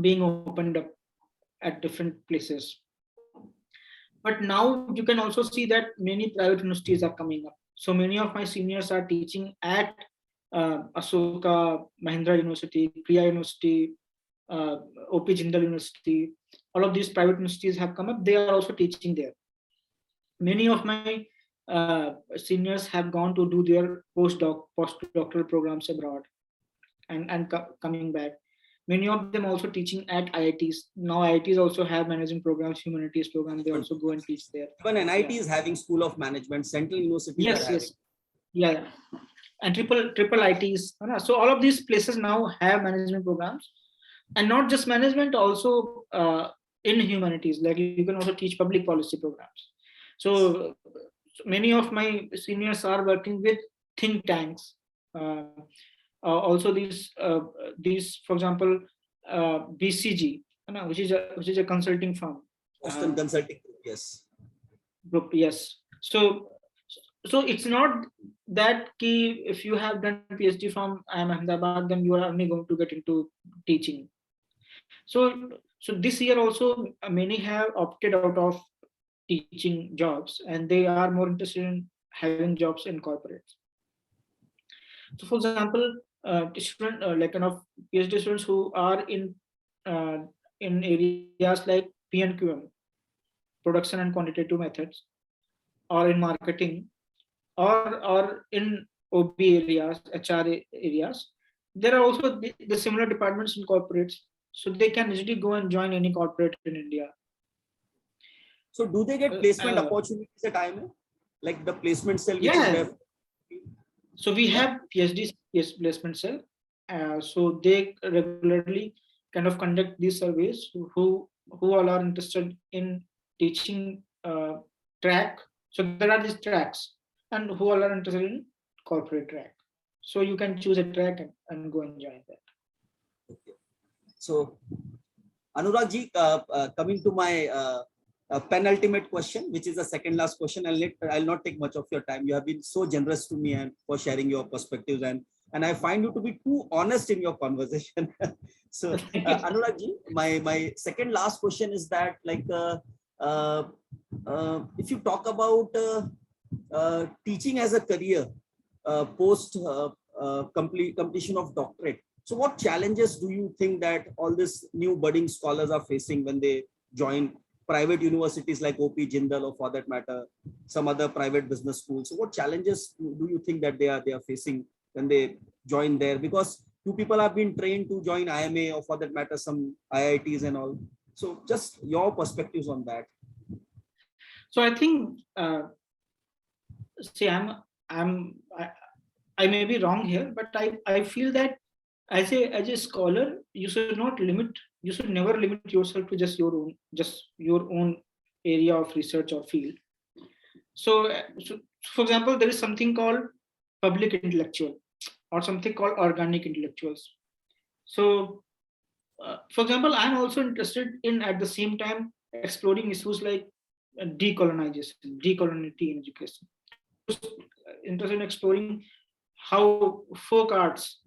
being opened up at different places. But now you can also see that many private universities are coming up. So many of my seniors are teaching at Asoka, Mahindra University, Priya University, OP Jindal University. All of these private universities have come up. They are also teaching there. Many of my seniors have gone to do their postdoctoral programs abroad and coming back. Many of them also teaching at IITs. Now IITs also have managing programs, humanities program. They also go and teach there. Even Yeah. NIT is having School of Management, central universities are Yes, having. yes. Yeah. And triple ITs. So all of these places now have management programs, and not just management, also in humanities. Like you can also teach public policy programs. So many of my seniors are working with think tanks. Uh, Also these, for example, BCG, which is a consulting firm Boston Consulting Group, yes. group. Yes. So it's not that key if you have done PhD from IIM Ahmedabad, then you are only going to get into teaching. So this year also many have opted out of teaching jobs and they are more interested in having jobs in corporates. So for example, student like kind of PhD students who are uh, in areas like PNQM, production and quantitative methods, or in marketing, or in OB areas, HR areas, there are also the similar departments in corporates, so they can easily go and join any corporate in India. So do they get Uh, placement uh, opportunities at IIMA? Like the placement cell, which is yeah, there? so we Yeah. have PhD placement cell. So they regularly kind of conduct these surveys. Who all are interested in teaching track. So there are these tracks, and who all are interested in corporate track. So you can choose a track and go and join that. Okay. So Anurag ji, coming to my penultimate question, which is the second last question. I'll not take much of your time. You have been so generous to me and for sharing your perspectives, and I find you to be too honest in your conversation. So, Anurag ji, my second last question is that, like, uh, if you talk about teaching as a career post completion of doctorate, so what challenges do you think that all these new budding scholars are facing when they join private universities like OP Jindal, or for that matter, some other private business schools? So what challenges do you think that they are facing when they join there? Because two people have been trained to join IIM A, or for that matter, some IITs and all. So just your perspectives on that. So I think, see, I may be wrong here, but I feel that as a scholar, you should not limit, you should never limit yourself to just your own area of research or field. So for example, there is something called public intellectual or something called organic intellectuals. So, for example, I'm also interested in at the same time exploring issues like decolonization, decolonity in education. Interested in exploring how folk arts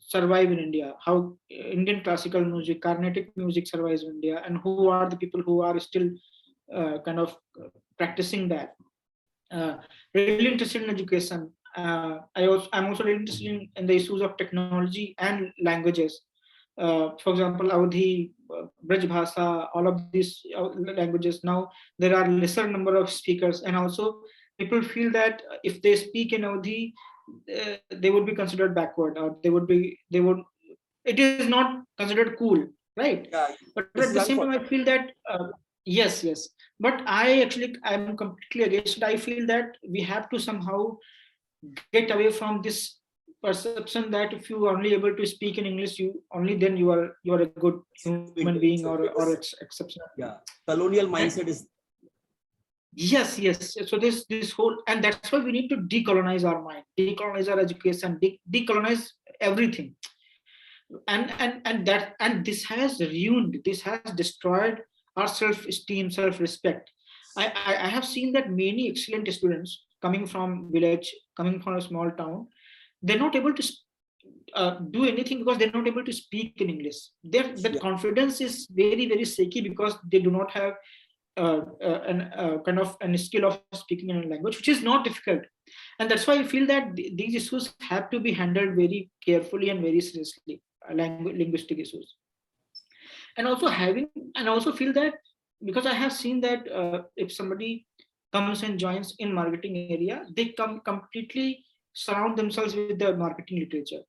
survive in India, how Indian classical music, Carnatic music survives in India, and who are the people who are still kind of practicing that. Uh, really interested in education. I'm also really interested in the issues of technology and languages. For example, Awadhi, Braj Bhasa, all of these languages. Now there are lesser number of speakers, and also people feel that if they speak in Awadhi, they would be considered backward, or they would. It is not considered cool, right? Yeah, But at this the is same time, I unfortunate. feel that yes, yes. But I'm completely against it. I feel that we have to somehow get away from this perception that if you are only able to speak in English, you only then you are a good human being or Because exceptional. yeah, colonial And mindset is yes, yes. So this whole, and that's why we need to decolonize our mind, decolonize our education, decolonize everything. And this has ruined, this has destroyed our self-esteem, self-respect. I have seen that many excellent students coming from village, coming from a small town, they're not able to do anything because they're not able to speak in English. That yeah, confidence is very, very shaky because they do not have an kind of a skill of speaking in a language, which is not difficult. And that's why I feel that these issues have to be handled very carefully and very seriously, linguistic issues. And also feel that, because I have seen that if somebody comes and joins in marketing area, they come completely surround themselves with the marketing literature.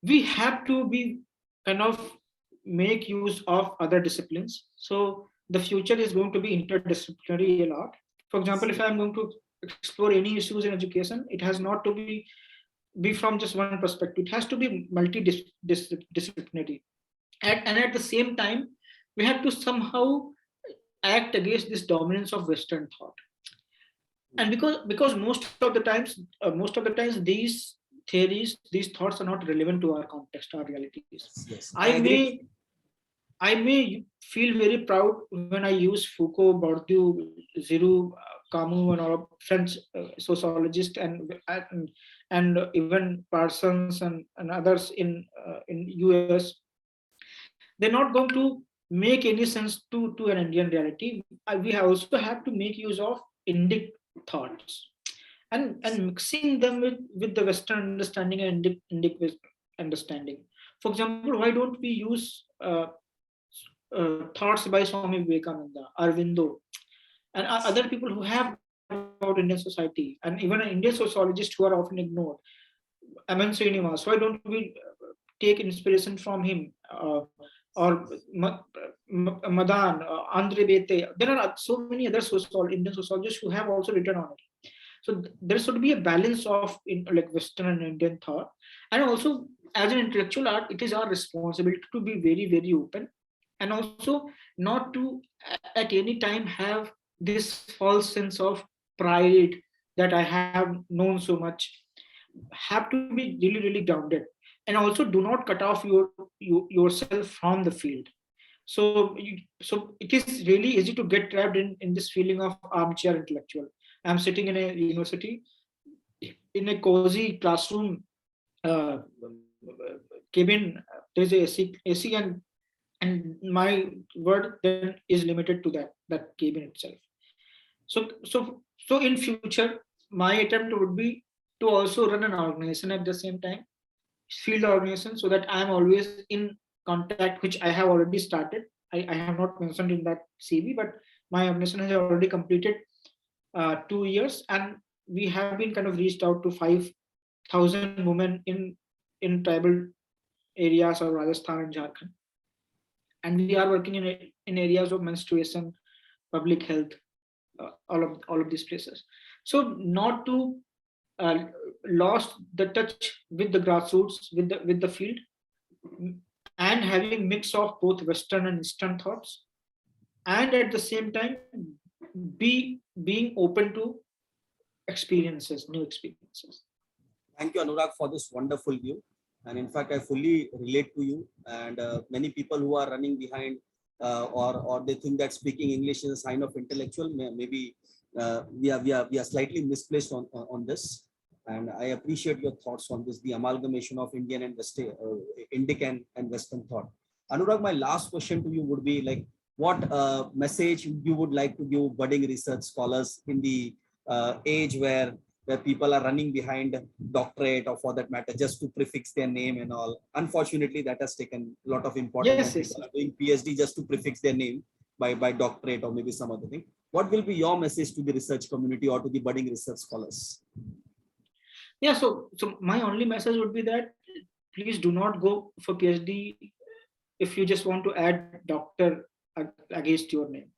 We have to be kind of make use of other disciplines. So the future is going to be interdisciplinary a lot. For example, if I'm going to explore any issues in education, it has not to be from just one perspective. It has to be multidisciplinary. And at the same time, we have to somehow act against this dominance of Western thought. And because most of the times these theories, these thoughts are not relevant to our context, our realities. yes, yes, i I agree. may I may feel very proud when I use Foucault, Bourdieu, Giroux, Camus, and all of French sociologists, and even Parsons and others in US. They're not going to make any sense to an Indian reality. We also have to make use of Indic thoughts and mixing them with the Western understanding and Indic understanding. For example, why don't we use thoughts by Swami Vivekananda, Arvindo, and other people who have written about Indian society, and even Indian sociologists who are often ignored, Aman Srinivas. Why don't we take inspiration from him, or Madan, Andre Bete? There are so many other Indian sociologists who have also written on it. So there should be a balance of like Western and Indian thought, and also as an intellectual art, it is our responsibility to be very, very open, and also not to at any time have this false sense of pride that I have known so much. Have to be really, really grounded, and also do not cut off yourself from the field. So it is really easy to get trapped in this feeling of armchair intellectual. I'm sitting in a university in a cozy classroom cabin. There's a AC, and my word then is limited to that cabin itself. So in future, my attempt would be to also run an organization at the same time, field organization, so that I am always in contact, which I have already started. I have not mentioned in that CV, but my organization has already completed 2 years, and we have been kind of reached out to 5,000 women in tribal areas of Rajasthan and Jharkhand, and we are working in areas of menstruation, public health, all of these places. So not to lost the touch with the grassroots, with the field, and having mix of both Western and Eastern thoughts, and at the same time being open to experiences, new experiences. Thank you, Anurag, for this wonderful view. And in fact, I fully relate to you. And many people who are running behind or they think that speaking English is a sign of intellectual, maybe we are slightly misplaced on this. And I appreciate your thoughts on this, the amalgamation of Indian and Indic and Western thought. Anurag, my last question to you would be like, what message you would like to give budding research scholars in the age where people are running behind doctorate or for that matter just to prefix their name and all. Unfortunately, that has taken a lot of importance. Yes, Now yes. people are doing PhD just to prefix their name by doctorate or maybe some other thing. What will be your message to the research community or to the budding research scholars? Yeah, so my only message would be that please do not go for PhD if you just want to add doctor against your name,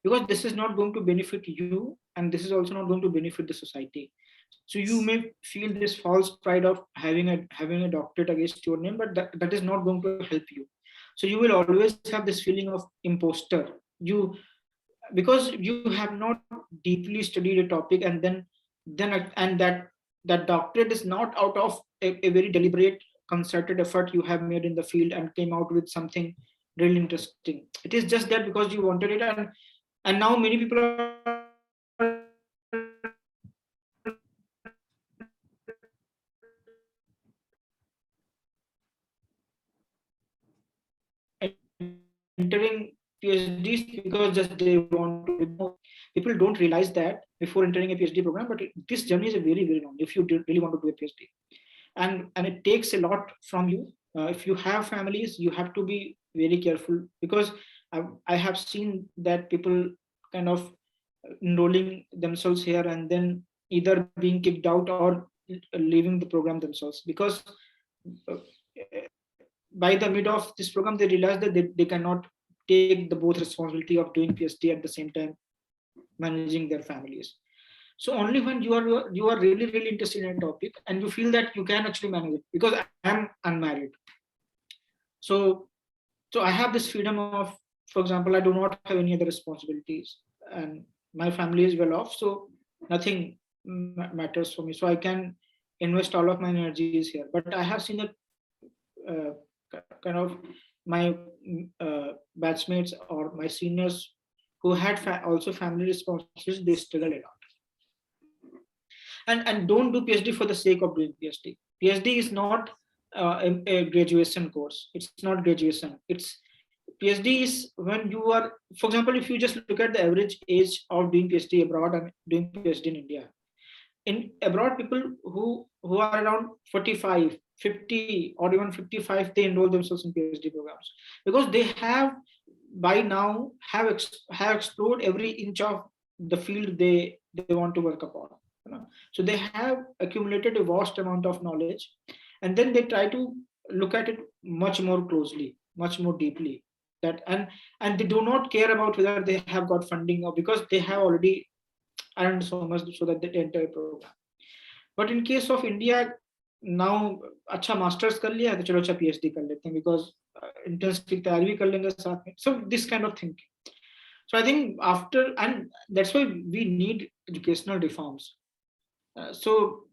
because this is not going to benefit you, and this is also not going to benefit the society. So you may feel this false pride of having a doctorate against your name, but that is not going to help you. So you will always have this feeling of imposter, you, because you have not deeply studied a topic, and that doctorate is not out of a very deliberate concerted effort you have made in the field and came out with something really interesting. It is just that because you wanted it, and now many people are entering PhDs because just they want to get more. People don't realize that before entering a PhD program, but this journey is a very, very long if you really want to do a PhD. And it takes a lot from you. If you have families, you have to be very careful, because I have seen that people kind of enrolling themselves here and then either being kicked out or leaving the program themselves, because uh, by the mid of this program they realize that they cannot take the both responsibility of doing PhD at the same time managing their families. So only when you are really interested in a topic and you feel that you can actually manage it, because I am unmarried. So so I have this freedom of, for example, I do not have any other responsibilities, and my family is well off, so nothing matters for me, so I can invest all of my energies here. But I have seen that uh, kind of my batchmates or my seniors who had also family responsibilities, they struggle a lot. And don't do PhD for the sake of doing PhD. PhD is not a graduation course. It's not graduation. It's PhD is when you are, for example, if you just look at the average age of doing PhD abroad and doing PhD in India. In abroad, people who are around 45, 50, or even 55, they enroll themselves in PhD programs because they have by now have explored every inch of the field they want to work upon. You know? So they have accumulated a vast amount of knowledge, and then they try to look at it much more closely, much more deeply. That and they do not care about whether they have got funding, or because they have already earned so much so that they enter a program. But in case of India, now अच्छा masters कर लिया तो चलो अच्छा PhD कर लेते हैं, because entrance की तैयारी भी कर लेंगे साथ में. So this kind of thinking. So I think after, and that's why we need educational reforms. So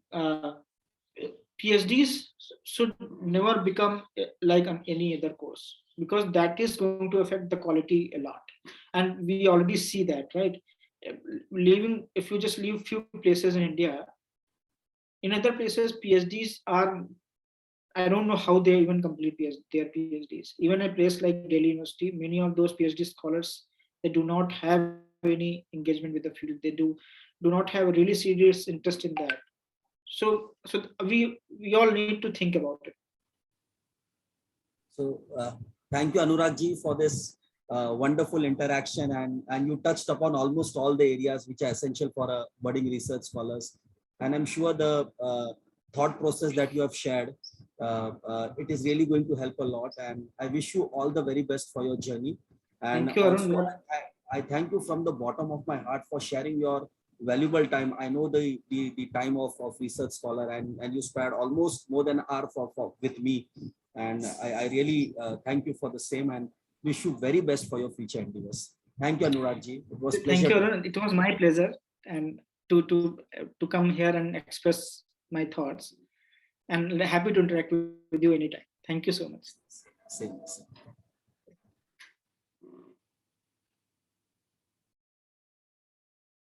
PhDs should never become like any other course. because that is going to affect the quality a lot. And we already see that, right? Leaving, if you just leave few places in India, in other places PhDs are, I don't know how they even complete their PhDs. Even a place like Delhi University, many of those PhD scholars, they do not have any engagement with the field. They do not have a really serious interest in that. So we all need to think about it. So thank you, Anurag ji, for this wonderful interaction, and you touched upon almost all the areas which are essential for a budding research scholars. And I'm sure the thought process that you have shared, it is really going to help a lot. And I wish you all the very best for your journey. And Thank you, Arun. also, I thank you from the bottom of my heart for sharing your valuable time. I know the time of research scholar, and you spared almost more than an hour for with me. And I really thank you for the same and wish you very best for your future endeavors. Thank you, Anurag ji. It was Thank pleasure you, to. Arun. It was my pleasure, and to come here and express my thoughts, and happy to interact with you anytime. Thank you so much. Same.